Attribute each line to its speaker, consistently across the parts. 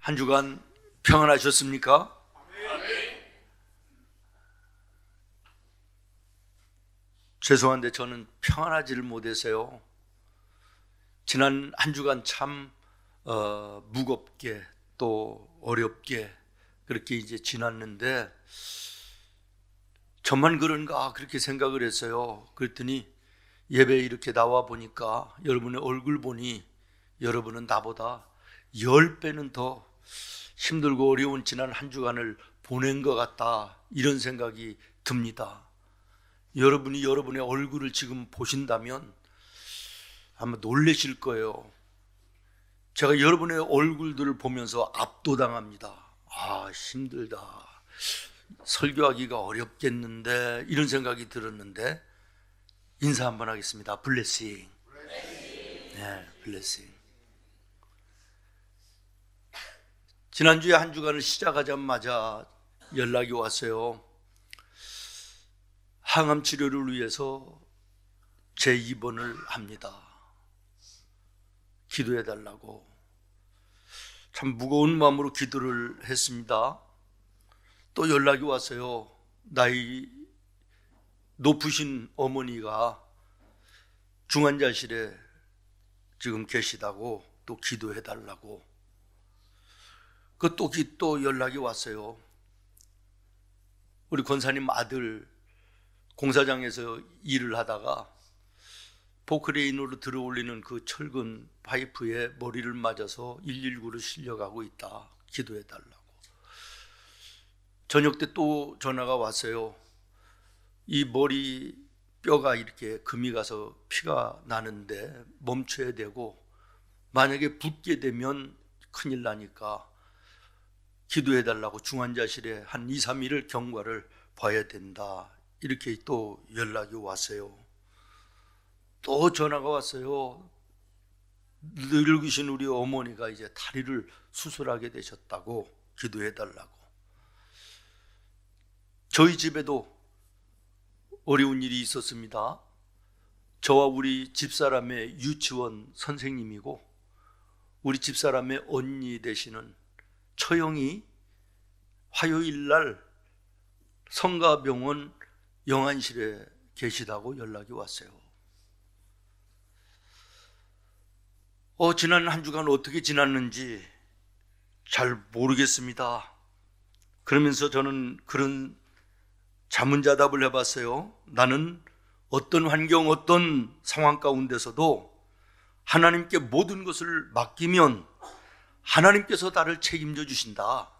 Speaker 1: 한 주간 평안하셨습니까? 죄송한데 저는 평안하지를 못해서요. 지난 한 주간 참 무겁게 또 어렵게 그렇게 이제 지났는데 저만 그런가 그렇게 생각을 했어요. 그랬더니 예배에 이렇게 나와 보니까 여러분의 얼굴 보니 여러분은 나보다 10배는 더 힘들고 어려운 지난 한 주간을 보낸 것 같다, 이런 생각이 듭니다. 여러분이 여러분의 얼굴을 지금 보신다면 아마 놀라실 거예요. 제가 여러분의 얼굴들을 보면서 압도당합니다. 힘들다, 설교하기가 어렵겠는데, 이런 생각이 들었는데 인사 한번 하겠습니다. 블레싱. 네, 블레싱. 지난주에 한 주간을 시작하자마자 연락이 왔어요. 항암 치료를 위해서 재입원을 합니다. 기도해 달라고. 참 무거운 마음으로 기도를 했습니다. 또 연락이 왔어요. 나이 높으신 어머니가 중환자실에 지금 계시다고, 또 기도해 달라고. 또 연락이 왔어요. 우리 권사님 아들 공사장에서 일을 하다가 포크레인으로 들어올리는 그 철근 파이프에 머리를 맞아서 119로 실려가고 있다, 기도해 달라고. 저녁 때 또 전화가 왔어요. 이 머리 뼈가 이렇게 금이 가서 피가 나는데 멈춰야 되고, 만약에 붓게 되면 큰일 나니까 기도해 달라고, 중환자실에 한 2, 3일을 경과를 봐야 된다, 이렇게 또 연락이 왔어요. 또 전화가 왔어요. 늙으신 우리 어머니가 이제 다리를 수술하게 되셨다고, 기도해 달라고. 저희 집에도 어려운 일이 있었습니다. 저와 우리 집사람의 유치원 선생님이고 우리 집사람의 언니 되시는 처형이 화요일 날 성가병원 영안실에 계시다고 연락이 왔어요. 지난 한 주간 어떻게 지났는지 잘 모르겠습니다. 그러면서 저는 그런 자문자답을 해봤어요. 나는 어떤 환경, 어떤 상황 가운데서도 하나님께 모든 것을 맡기면 하나님께서 나를 책임져 주신다.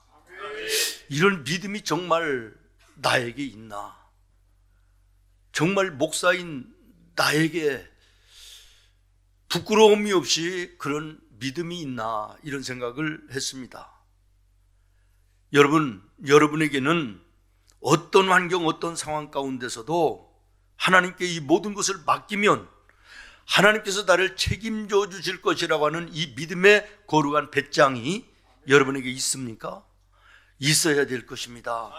Speaker 1: 이런 믿음이 정말 나에게 있나? 정말 목사인 나에게 부끄러움이 없이 그런 믿음이 있나? 이런 생각을 했습니다. 여러분에게는 어떤 환경, 어떤 상황 가운데서도 하나님께 이 모든 것을 맡기면 하나님께서 나를 책임져 주실 것이라고 하는 이 믿음의 거룩한 배짱이 여러분에게 있습니까? 있어야 될 것입니다.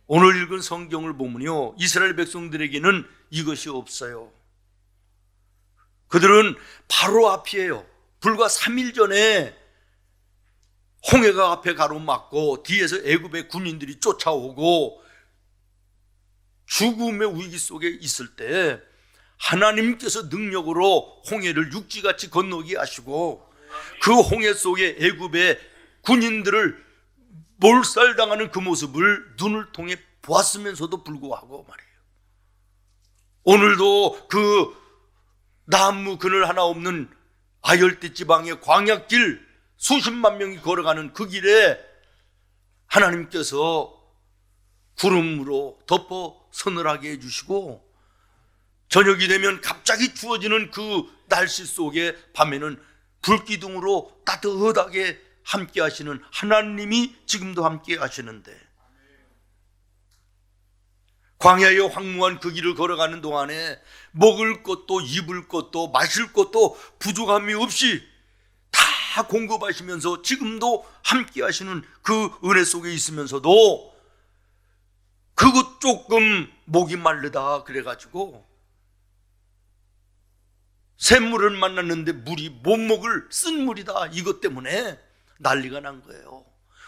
Speaker 1: 오늘 읽은 성경을 보면요, 이스라엘 백성들에게는 이것이 없어요. 그들은 바로 앞이에요. 불과 3일 전에 홍해가 앞에 가로막고 뒤에서 애굽의 군인들이 쫓아오고 죽음의 위기 속에 있을 때 하나님께서 능력으로 홍해를 육지같이 건너게 하시고 그 홍해 속에 애굽의 군인들을 몰살당하는 그 모습을 눈을 통해 보았으면서도 불구하고 말이에요, 오늘도 그 나무 그늘 하나 없는 아열대 지방의 광야길, 수십만 명이 걸어가는 그 길에 하나님께서 구름으로 덮어 서늘하게 해주시고 저녁이 되면 갑자기 추워지는 그 날씨 속에 밤에는 불기둥으로 따뜻하게 함께 하시는 하나님이 지금도 함께 하시는데, 광야의 황무한 그 길을 걸어가는 동안에 먹을 것도 입을 것도 마실 것도 부족함이 없이 다 공급하시면서 지금도 함께 하시는 그 은혜 속에 있으면서도 그것 조금 목이 마르다 그래가지고 샘물을 만났는데 물이 못 먹을 쓴 물이다, 이것 때문에 난리가 난 거예요.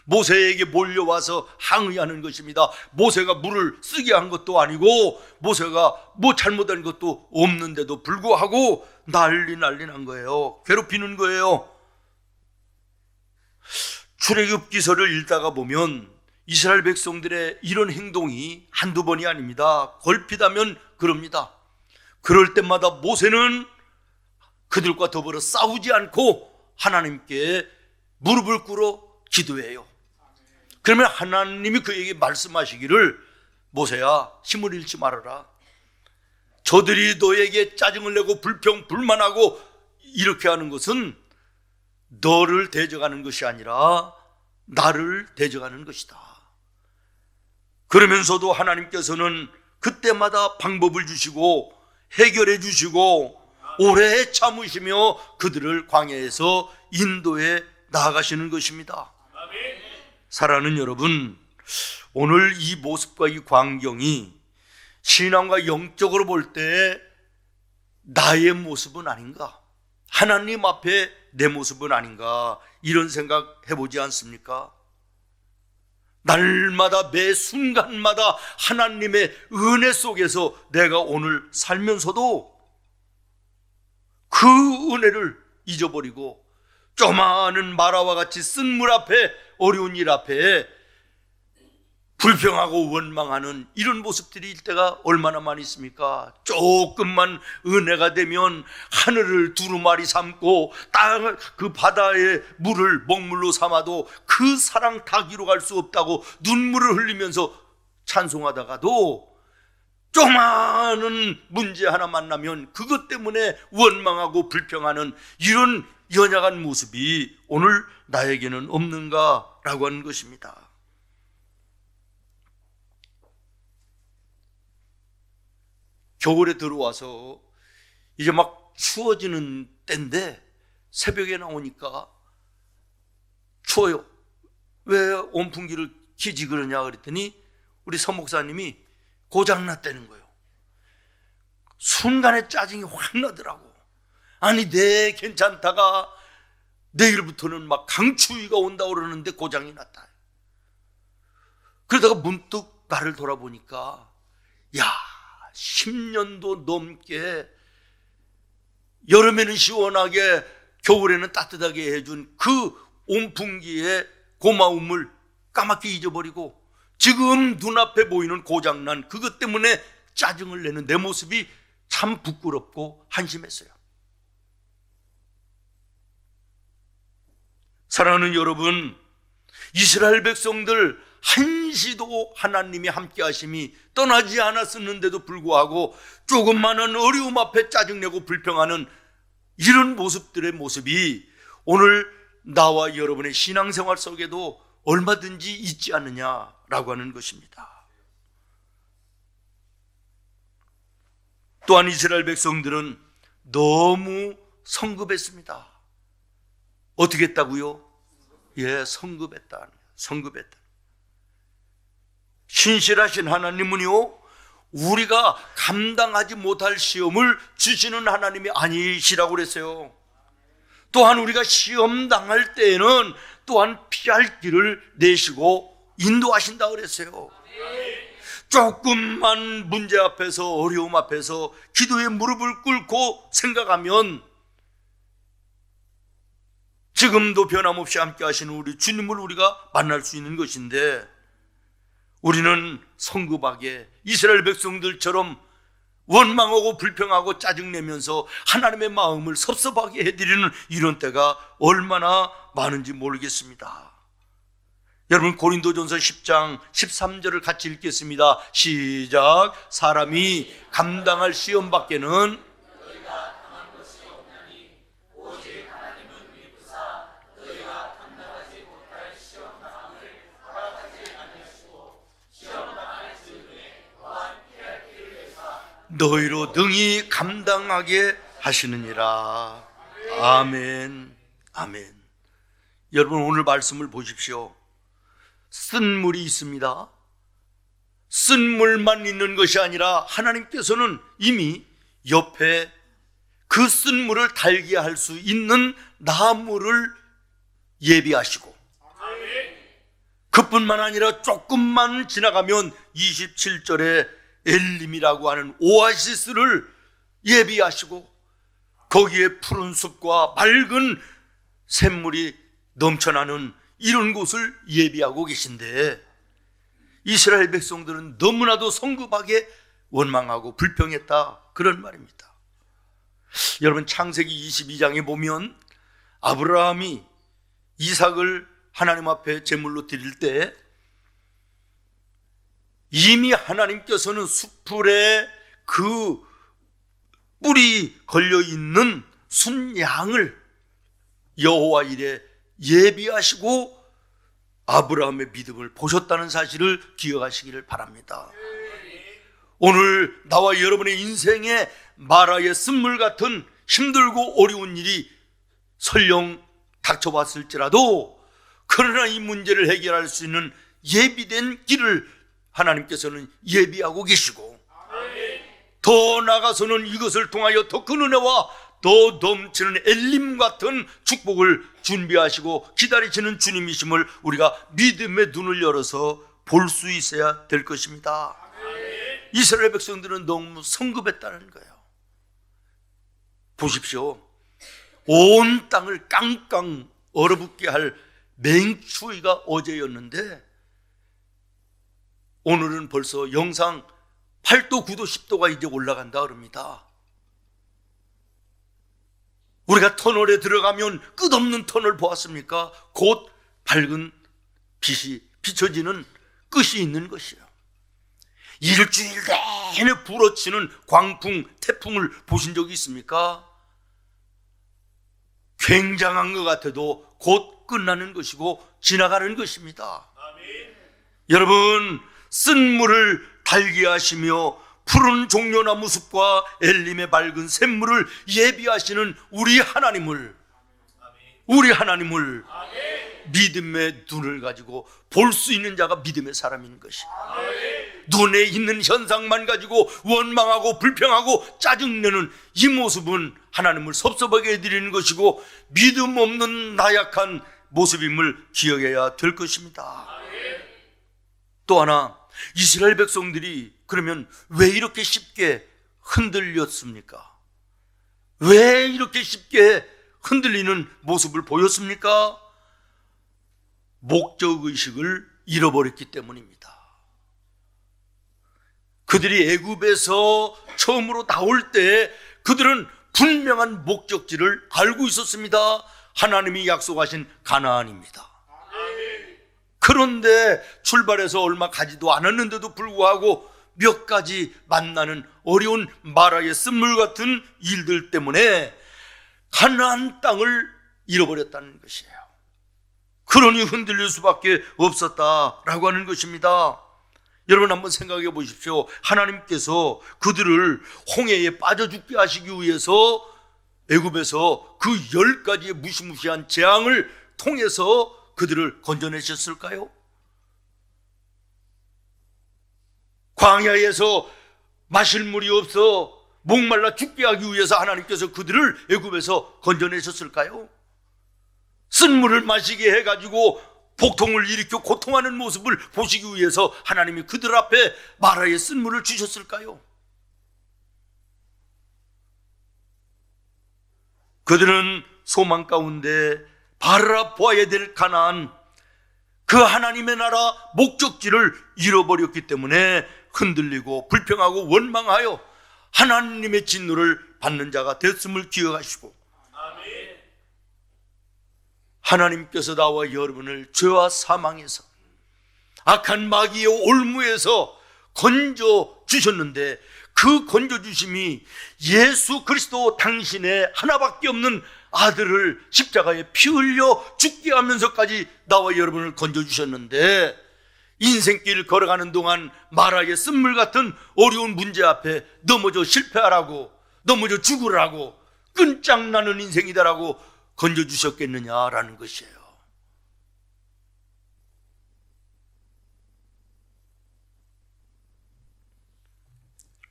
Speaker 1: 모세에게 몰려와서 항의하는 것입니다. 모세가 물을 쓰게 한 것도 아니고 모세가 뭐 잘못한 것도 없는데도 불구하고 난리 난 거예요. 괴롭히는 거예요. 출애굽기서를 읽다가 보면 이스라엘 백성들의 이런 행동이 한두 번이 아닙니다. 걸핏하면 그럽니다. 그럴 때마다 모세는 그들과 더불어 싸우지 않고 하나님께 무릎을 꿇어 기도해요. 그러면 하나님이 그에게 말씀하시기를 모세야, 힘을 잃지 말아라. 저들이 너에게 짜증을 내고 불평불만하고 이렇게 하는 것은 너를 대적하는 것이 아니라 나를 대적하는 것이다. 그러면서도 하나님께서는 그때마다 방법을 주시고 해결해 주시고 오래 참으시며 그들을 광야에서 인도해 나아가시는 것입니다. 사랑하는 여러분, 오늘 이 모습과 이 광경이 신앙과 영적으로 볼 때 나의 모습은 아닌가? 하나님 앞에 내 모습은 아닌가? 이런 생각 해보지 않습니까? 날마다 매 순간마다 하나님의 은혜 속에서 내가 오늘 살면서도 그 은혜를 잊어버리고 조그마한 마라와 같이 쓴 물 앞에, 어려운 일 앞에 불평하고 원망하는 이런 모습들이 일 때가 얼마나 많이 있습니까? 조금만 은혜가 되면 하늘을 두루마리 삼고 그 바다의 물을 먹물로 삼아도 그 사랑 다 기록할 수 없다고 눈물을 흘리면서 찬송하다가도 조그마한 문제 하나 만나면 그것 때문에 원망하고 불평하는 이런 연약한 모습이 오늘 나에게는 없는가라고 하는 것입니다. 겨울에 들어와서 이제 막 추워지는 때인데 새벽에 나오니까 추워요. 왜 온풍기를 키지 그러냐 그랬더니 우리 서 목사님이 고장났다는 거예요. 순간에 짜증이 확 나더라고. 아니 네 괜찮다가 내일부터는 막 강추위가 온다고 그러는데 고장이 났다. 그러다가 문득 나를 돌아보니까 야, 10년도 넘게 여름에는 시원하게 겨울에는 따뜻하게 해준 그 온풍기의 고마움을 까맣게 잊어버리고 지금 눈앞에 보이는 고장난 그것 때문에 짜증을 내는 내 모습이 참 부끄럽고 한심했어요. 사랑하는 여러분, 이스라엘 백성들 한시도 하나님이 함께 하심이 떠나지 않았었는데도 불구하고 조금만한 어려움 앞에 짜증내고 불평하는 이런 모습들의 모습이 오늘 나와 여러분의 신앙생활 속에도 얼마든지 있지 않느냐라고 하는 것입니다. 또한 이스라엘 백성들은 너무 성급했습니다. 어떻게 했다고요? 예, 성급했다. 신실하신 하나님은요, 우리가 감당하지 못할 시험을 주시는 하나님이 아니시라고 그랬어요. 또한 우리가 시험 당할 때에는 또한 피할 길을 내시고 인도하신다 그랬어요. 조금만 문제 앞에서, 어려움 앞에서 기도의 무릎을 꿇고 생각하면 지금도 변함없이 함께 하시는 우리 주님을 우리가 만날 수 있는 것인데, 우리는 성급하게 이스라엘 백성들처럼 원망하고 불평하고 짜증내면서 하나님의 마음을 섭섭하게 해드리는 이런 때가 얼마나 많은지 모르겠습니다. 여러분, 고린도전서 10장 13절을 같이 읽겠습니다. 시작. 사람이 감당할 시험 밖에는 너희로 능히 감당하게 하시느니라. 아멘. 아멘. 여러분, 오늘 말씀을 보십시오. 쓴 물이 있습니다. 쓴 물만 있는 것이 아니라 하나님께서는 이미 옆에 그 쓴 물을 달게 할 수 있는 나무를 예비하시고, 그뿐만 아니라 조금만 지나가면 27절에 엘림이라고 하는 오아시스를 예비하시고, 거기에 푸른 숲과 맑은 샘물이 넘쳐나는 이런 곳을 예비하고 계신데, 이스라엘 백성들은 너무나도 성급하게 원망하고 불평했다, 그런 말입니다. 여러분, 창세기 22장에 보면 아브라함이 이삭을 하나님 앞에 제물로 드릴 때 이미 하나님께서는 숫풀에 그 뿔이 걸려있는 순양을 여호와 일에 예비하시고 아브라함의 믿음을 보셨다는 사실을 기억하시기를 바랍니다. 오늘 나와 여러분의 인생에 마라의 쓴물 같은 힘들고 어려운 일이 설령 닥쳐왔을지라도, 그러나 이 문제를 해결할 수 있는 예비된 길을 하나님께서는 예비하고 계시고, 더 나아가서는 이것을 통하여 더 큰 은혜와 더 넘치는 엘림 같은 축복을 준비하시고 기다리시는 주님이심을 우리가 믿음의 눈을 열어서 볼 수 있어야 될 것입니다. 이스라엘 백성들은 너무 성급했다는 거예요. 보십시오. 온 땅을 깡깡 얼어붙게 할 맹추위가 어제였는데 오늘은 벌써 영상 8도, 9도, 10도가 이제 올라간다 그럽니다. 우리가 터널에 들어가면 끝없는 터널 보았습니까? 곧 밝은 빛이 비춰지는 끝이 있는 것이에요. 일주일 내내 불어치는 광풍, 태풍을 보신 적이 있습니까? 굉장한 것 같아도 곧 끝나는 것이고 지나가는 것입니다. 여러분, 쓴물을 달게 하시며 푸른 종려나무 숲과 엘림의 밝은 샘물을 예비하시는 우리 하나님을 믿음의 눈을 가지고 볼 수 있는 자가 믿음의 사람인 것이에요. 눈에 있는 현상만 가지고 원망하고 불평하고 짜증내는 이 모습은 하나님을 섭섭하게 해드리는 것이고 믿음 없는 나약한 모습임을 기억해야 될 것입니다. 또 하나, 이스라엘 백성들이 그러면 왜 이렇게 쉽게 흔들렸습니까? 왜 이렇게 쉽게 흔들리는 모습을 보였습니까? 목적의식을 잃어버렸기 때문입니다. 그들이 애굽에서 처음으로 나올 때 그들은 분명한 목적지를 알고 있었습니다. 하나님이 약속하신 가나안입니다. 그런데 출발해서 얼마 가지도 않았는데도 불구하고 몇 가지 만나는 어려운 마라의 쓴물 같은 일들 때문에 가나안 땅을 잃어버렸다는 것이에요. 그러니 흔들릴 수밖에 없었다라고 하는 것입니다. 여러분, 한번 생각해 보십시오. 하나님께서 그들을 홍해에 빠져 죽게 하시기 위해서 애굽에서 그 10가지의 무시무시한 재앙을 통해서 그들을 건져내셨을까요? 광야에서 마실 물이 없어 목말라 죽게 하기 위해서 하나님께서 그들을 애굽에서 건져내셨을까요? 쓴물을 마시게 해가지고 복통을 일으켜 고통하는 모습을 보시기 위해서 하나님이 그들 앞에 마라의 쓴물을 주셨을까요? 그들은 소망 가운데 바라보아야 될 가나안, 그 하나님의 나라 목적지를 잃어버렸기 때문에 흔들리고 불평하고 원망하여 하나님의 진노를 받는 자가 됐음을 기억하시고, 하나님께서 나와 여러분을 죄와 사망에서 악한 마귀의 올무에서 건져주셨는데 그 건져주심이 예수 그리스도 당신의 하나밖에 없는 아들을 십자가에 피 흘려 죽게 하면서까지 나와 여러분을 건져주셨는데, 인생길 걸어가는 동안 마라의 쓴물 같은 어려운 문제 앞에 넘어져 실패하라고, 넘어져 죽으라고, 끈짝나는 인생이다라고 건져주셨겠느냐라는 것이에요.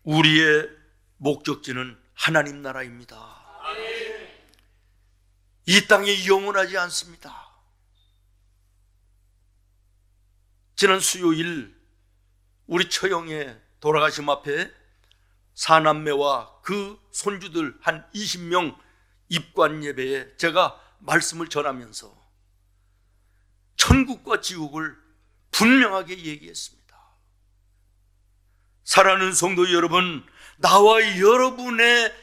Speaker 1: 우리의 목적지는 하나님 나라입니다. 이 땅에 영원하지 않습니다. 지난 수요일 우리 처형의 돌아가심 앞에 사남매와 그 손주들 한 20명 입관 예배에 제가 말씀을 전하면서 천국과 지옥을 분명하게 얘기했습니다. 사랑하는 성도 여러분, 나와 여러분의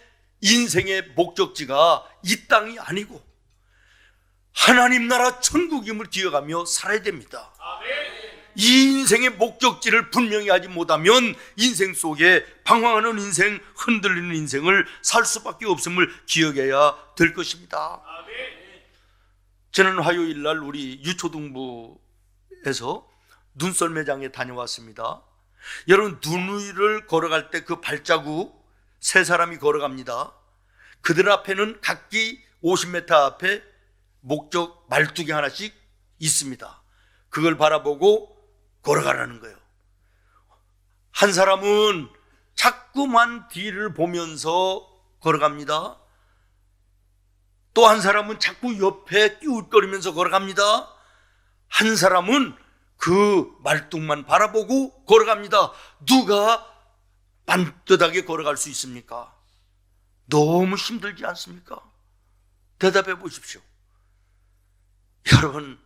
Speaker 1: 인생의 목적지가 이 땅이 아니고 하나님 나라 천국임을 기억하며 살아야 됩니다. 이 인생의 목적지를 분명히 하지 못하면 인생 속에 방황하는 인생, 흔들리는 인생을 살 수밖에 없음을 기억해야 될 것입니다. 지난 화요일 날 우리 유초등부에서 눈썰매장에 다녀왔습니다. 여러분, 눈 위를 걸어갈 때 그 발자국 세 사람이 걸어갑니다. 그들 앞에는 각기 50m 앞에 목적 말뚝이 하나씩 있습니다. 그걸 바라보고 걸어가라는 거예요. 한 사람은 자꾸만 뒤를 보면서 걸어갑니다. 또 한 사람은 자꾸 옆에 끼웃거리면서 걸어갑니다. 한 사람은 그 말뚝만 바라보고 걸어갑니다. 누가 반듯하게 걸어갈 수 있습니까? 너무 힘들지 않습니까? 대답해 보십시오. 여러분,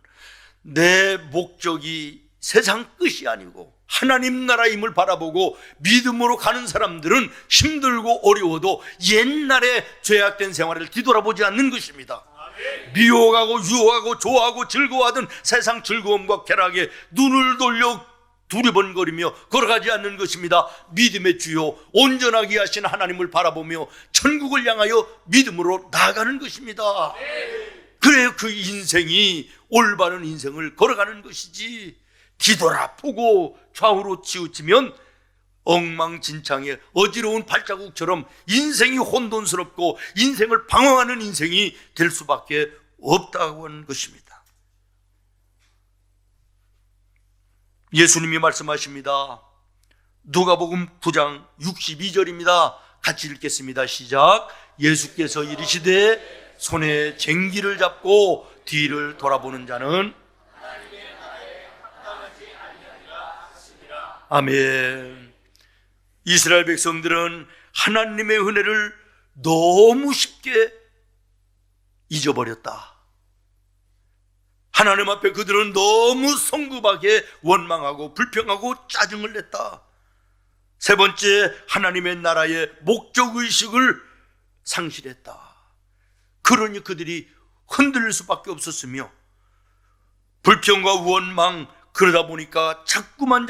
Speaker 1: 내 목적이 세상 끝이 아니고 하나님 나라임을 바라보고 믿음으로 가는 사람들은 힘들고 어려워도 옛날에 죄악된 생활을 뒤돌아보지 않는 것입니다. 미혹하고 유혹하고 좋아하고 즐거워하던 세상 즐거움과 쾌락에 눈을 돌려 두리번거리며 걸어가지 않는 것입니다. 믿음의 주요 온전하게 하신 하나님을 바라보며 천국을 향하여 믿음으로 나아가는 것입니다. 그래야 그 인생이 올바른 인생을 걸어가는 것이지, 뒤돌아보고 좌우로 치우치면 엉망진창의 어지러운 발자국처럼 인생이 혼돈스럽고 인생을 방황하는 인생이 될 수밖에 없다고 하는 것입니다. 예수님이 말씀하십니다. 누가복음 9장 62절입니다. 같이 읽겠습니다. 시작. 예수께서 이르시되 손에 쟁기를 잡고 뒤를 돌아보는 자는 아멘. 이스라엘 백성들은 하나님의 은혜를 너무 쉽게 잊어버렸다. 하나님 앞에 그들은 너무 성급하게 원망하고 불평하고 짜증을 냈다. 세 번째, 하나님의 나라의 목적의식을 상실했다. 그러니 그들이 흔들릴 수밖에 없었으며 불평과 원망, 그러다 보니까 자꾸만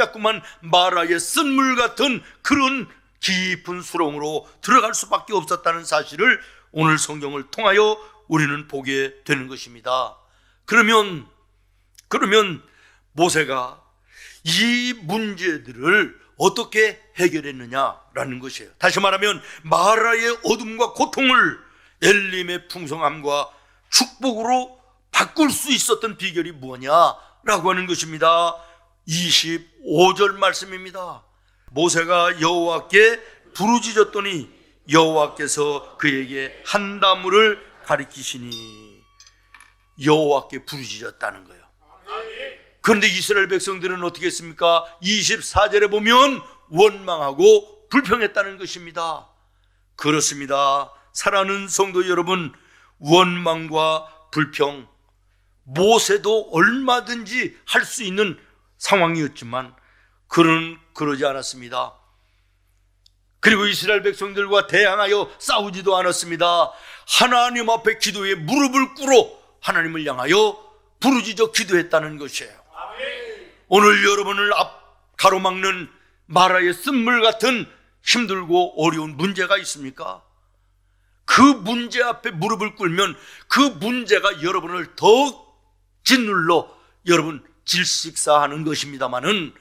Speaker 1: 마라의 쓴물 같은 그런 깊은 수렁으로 들어갈 수밖에 없었다는 사실을 오늘 성경을 통하여 우리는 보게 되는 것입니다. 그러면 모세가 이 문제들을 어떻게 해결했느냐라는 것이에요. 다시 말하면 마라의 어둠과 고통을 엘림의 풍성함과 축복으로 바꿀 수 있었던 비결이 뭐냐라고 하는 것입니다. 25절 말씀입니다. 모세가 여호와께 부르짖었더니 여호와께서 그에게 한 나무를 가리키시니, 여호와께 부르짖었다는 거예요. 그런데 이스라엘 백성들은 어떻게 했습니까? 24절에 보면 원망하고 불평했다는 것입니다. 그렇습니다. 사랑하는 성도 여러분, 원망과 불평, 모세도 얼마든지 할 수 있는 상황이었지만 그는 그러지 않았습니다. 그리고 이스라엘 백성들과 대항하여 싸우지도 않았습니다. 하나님 앞에 기도에 무릎을 꿇어 하나님을 향하여 부르짖어 기도했다는 것이에요. 오늘 여러분을 가로막는 마라의 쓴물 같은 힘들고 어려운 문제가 있습니까? 그 문제 앞에 무릎을 꿇으면 그 문제가 여러분을 더 짓눌러 여러분 질식사하는 것입니다마는,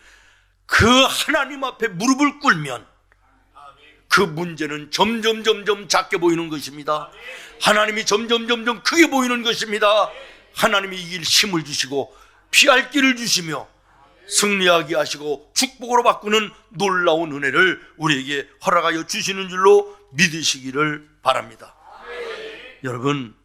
Speaker 1: 그 하나님 앞에 무릎을 꿇으면 그 문제는 점점 작게 보이는 것입니다. 하나님이 점점 크게 보이는 것입니다. 하나님이 이길 힘을 주시고 피할 길을 주시며 승리하게 하시고 축복으로 바꾸는 놀라운 은혜를 우리에게 허락하여 주시는 줄로 믿으시기를 바랍니다. 여러분,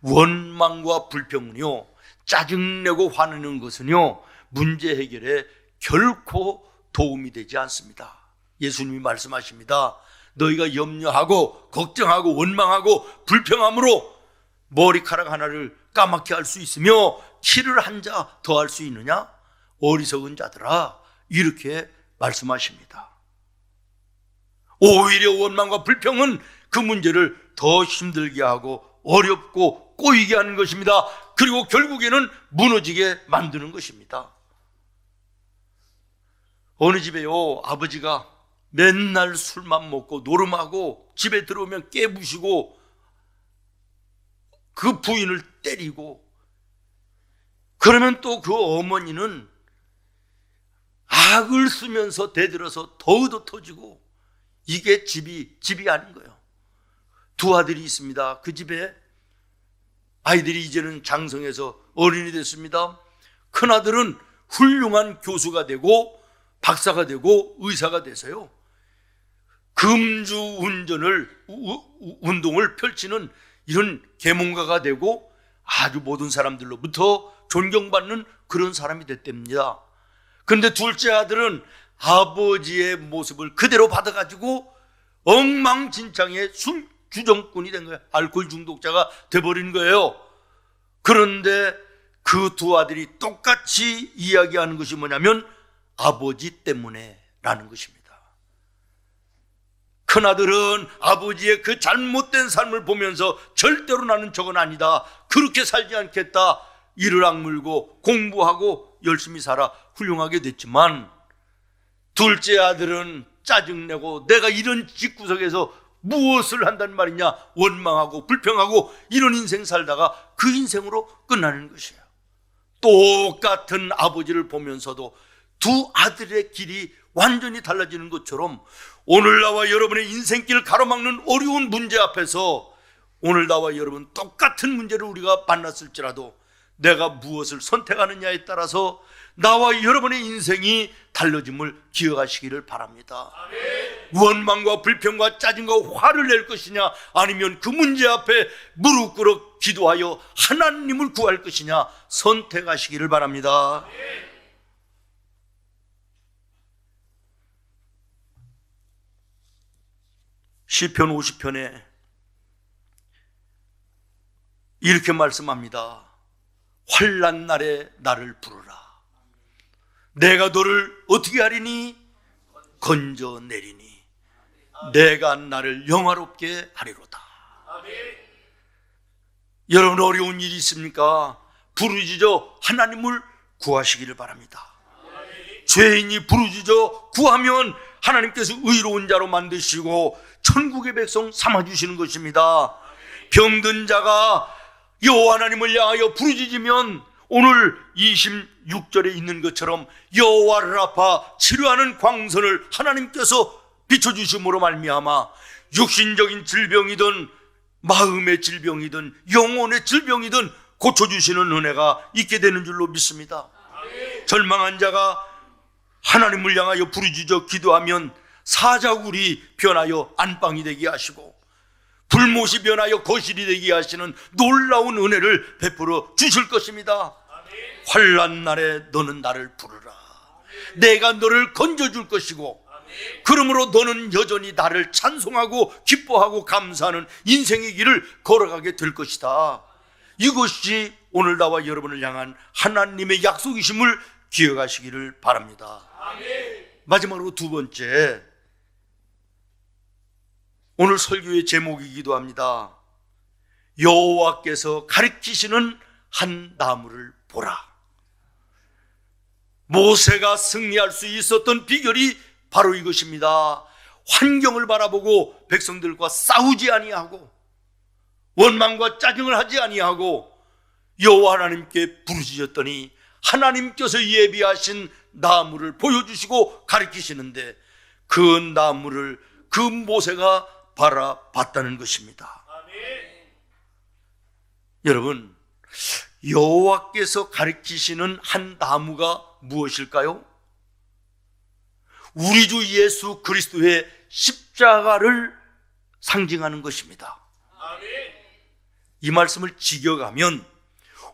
Speaker 1: 원망과 불평은요, 짜증내고 화내는 것은요, 문제 해결에 결코 도움이 되지 않습니다. 예수님이 말씀하십니다. 너희가 염려하고 걱정하고 원망하고 불평함으로 머리카락 하나를 까맣게 할 수 있으며 키를 한 자 더 할 수 있느냐? 어리석은 자들아, 이렇게 말씀하십니다. 오히려 원망과 불평은 그 문제를 더 힘들게 하고 어렵고 꼬이게 하는 것입니다. 그리고 결국에는 무너지게 만드는 것입니다. 어느 집에요, 아버지가 맨날 술만 먹고 노름하고 집에 들어오면 깨부시고 그 부인을 때리고, 그러면 또 그 어머니는 악을 쓰면서 대들어서 더욱더 터지고, 이게 집이 아닌 거예요. 두 아들이 있습니다. 그 집에 아이들이 이제는 장성해서 어른이 됐습니다. 큰아들은 훌륭한 교수가 되고 박사가 되고 의사가 돼서요, 금주 운동을 펼치는 이런 계몽가가 되고 아주 모든 사람들로부터 존경받는 그런 사람이 됐답니다. 그런데 둘째 아들은 아버지의 모습을 그대로 받아가지고 엉망진창의 술 주정꾼이 된 거예요. 알코올 중독자가 돼버린 거예요. 그런데 그 두 아들이 똑같이 이야기하는 것이 뭐냐면 아버지 때문에 라는 것입니다. 큰아들은 아버지의 그 잘못된 삶을 보면서 절대로 나는 저건 아니다, 그렇게 살지 않겠다, 이를 악물고 공부하고 열심히 살아 훌륭하게 됐지만, 둘째 아들은 짜증내고 내가 이런 집구석에서 무엇을 한단 말이냐 원망하고 불평하고 이런 인생 살다가 그 인생으로 끝나는 것이에요. 똑같은 아버지를 보면서도 두 아들의 길이 완전히 달라지는 것처럼 오늘 나와 여러분의 인생길을 가로막는 어려운 문제 앞에서 오늘 나와 여러분 똑같은 문제를 우리가 만났을지라도 내가 무엇을 선택하느냐에 따라서 나와 여러분의 인생이 달라짐을 기억하시기를 바랍니다. 아멘. 원망과 불평과 짜증과 화를 낼 것이냐, 아니면 그 문제 앞에 무릎 꿇어 기도하여 하나님을 구할 것이냐, 선택하시기를 바랍니다. 아멘. 시편 50편에 이렇게 말씀합니다. 환난 날에 나를 부르라. 내가 너를 어떻게 하리니? 건져내리니 내가 나를 영화롭게 하리로다. 여러분, 어려운 일이 있습니까? 부르짖어 하나님을 구하시기를 바랍니다. 죄인이 부르짖어 구하면 하나님께서 의로운 자로 만드시고 천국의 백성 삼아주시는 것입니다. 병든 자가 여호와 하나님을 향하여 부르짖으면 오늘 26절에 있는 것처럼 여호와 라파 치료하는 광선을 하나님께서 비춰주심으로 말미암아 육신적인 질병이든 마음의 질병이든 영혼의 질병이든 고쳐주시는 은혜가 있게 되는 줄로 믿습니다. 절망한 자가 하나님을 향하여 부르짖어 기도하면 사자굴이 변하여 안방이 되게 하시고 불못이 변하여 거실이 되게 하시는 놀라운 은혜를 베풀어 주실 것입니다. 환난 날에 너는 나를 부르라. 내가 너를 건져줄 것이고, 그러므로 너는 여전히 나를 찬송하고 기뻐하고 감사하는 인생의 길을 걸어가게 될 것이다. 이것이 오늘 나와 여러분을 향한 하나님의 약속이심을 기억하시기를 바랍니다. 마지막으로 두 번째, 오늘 설교의 제목이기도 합니다. 여호와께서 가리키시는 한 나무를 보라. 모세가 승리할 수 있었던 비결이 바로 이것입니다. 환경을 바라보고 백성들과 싸우지 아니하고 원망과 짜증을 하지 아니하고 여호와 하나님께 부르짖었더니 하나님께서 예비하신 나무를 보여주시고 가리키시는데, 그 나무를 그 모세가 바라봤다는 것입니다. 아멘. 여러분, 여호와께서 가리키시는 한 나무가 무엇일까요? 우리 주 예수 그리스도의 십자가를 상징하는 것입니다. 아멘. 이 말씀을 직역하면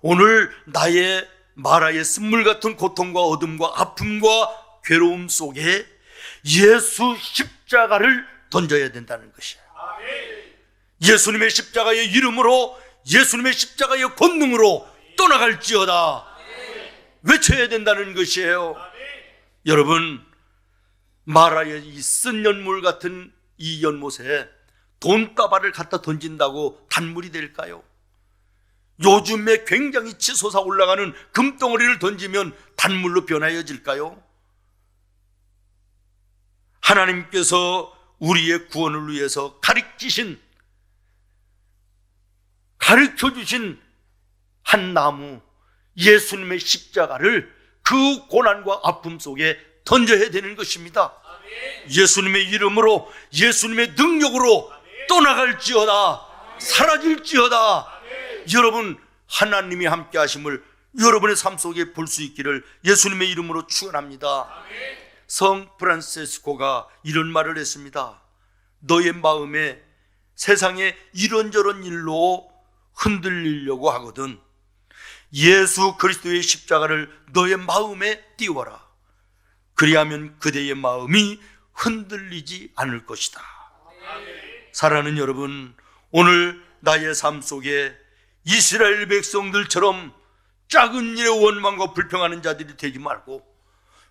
Speaker 1: 오늘 나의 마라의 쓴물 같은 고통과 어둠과 아픔과 괴로움 속에 예수 십자가를 던져야 된다는 것이에요. 예수님의 십자가의 이름으로, 예수님의 십자가의 권능으로 떠나갈지어다 외쳐야 된다는 것이에요. 여러분, 마라의 이 쓴 연물 같은 이 연못에 돈다발을 갖다 던진다고 단물이 될까요? 요즘에 굉장히 치솟아 올라가는 금덩어리를 던지면 단물로 변하여질까요? 하나님께서 우리의 구원을 위해서 가르쳐주신 한 나무, 예수님의 십자가를 그 고난과 아픔 속에 던져야 되는 것입니다. 예수님의 이름으로, 예수님의 능력으로 떠나갈지어다, 사라질지어다. 여러분, 하나님이 함께 하심을 여러분의 삶 속에 볼 수 있기를 예수님의 이름으로 축원합니다. 성 프란시스코가 이런 말을 했습니다. 너의 마음에 세상에 이런저런 일로 흔들리려고 하거든 예수 그리스도의 십자가를 너의 마음에 띄워라. 그리하면 그대의 마음이 흔들리지 않을 것이다. 사랑하는 여러분, 오늘 나의 삶 속에 이스라엘 백성들처럼 작은 일에 원망과 불평하는 자들이 되지 말고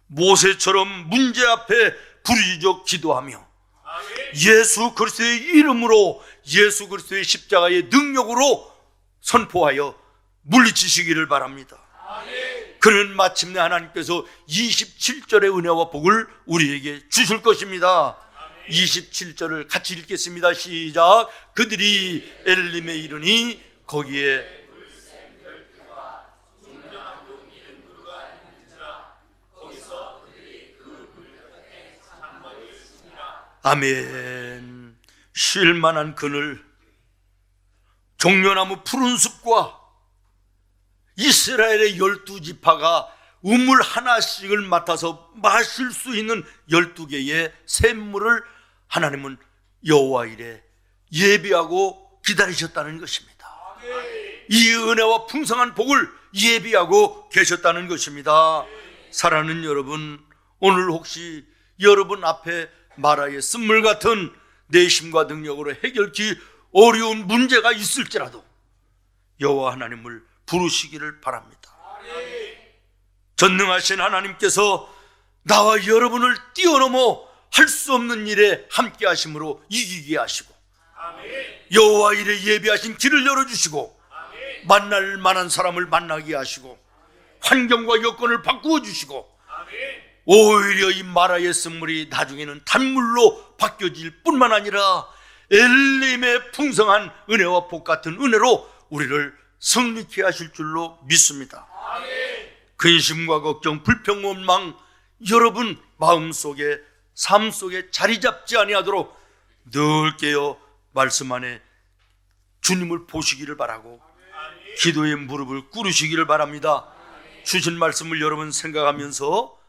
Speaker 1: 모세처럼 문제 앞에 부르짖어 기도하며 예수 그리스도의 이름으로, 예수 그리스도의 십자가의 능력으로 선포하여 물리치시기를 바랍니다. 그는 마침내 하나님께서 27절의 은혜와 복을 우리에게 주실 것입니다. 27절을 같이 읽겠습니다. 시작. 그들이 엘림에 이르니 거기에 아멘. 쉴만한 그늘, 종려나무 푸른 숲과 이스라엘의 12지파가 우물 하나씩을 맡아서 마실 수 있는 12개의 샘물을 하나님은 여호와 이래 예비하고 기다리셨다는 것입니다. 이 은혜와 풍성한 복을 예비하고 계셨다는 것입니다. 사랑하는 여러분, 오늘 혹시 여러분 앞에 마라의 쓴물 같은 내심과 능력으로 해결치 어려운 문제가 있을지라도 여호와 하나님을 부르시기를 바랍니다. 전능하신 하나님께서 나와 여러분을 뛰어넘어 할 수 없는 일에 함께 하심으로 이기게 하시고 여호와 이래 예비하신 길을 열어주시고 만날 만한 사람을 만나게 하시고 환경과 여건을 바꾸어 주시고 오히려 이 마라의 쓴물이 나중에는 단물로 바뀌어질 뿐만 아니라 엘림의 풍성한 은혜와 복 같은 은혜로 우리를 승리케 하실 줄로 믿습니다. 근심과 걱정, 불평, 원망 여러분 마음속에, 삶 속에 자리 잡지 아니하도록 늘 깨어 말씀 안에 주님을 보시기를 바라고 기도의 무릎을 꿇으시기를 바랍니다. 주신 말씀을 여러분 생각하면서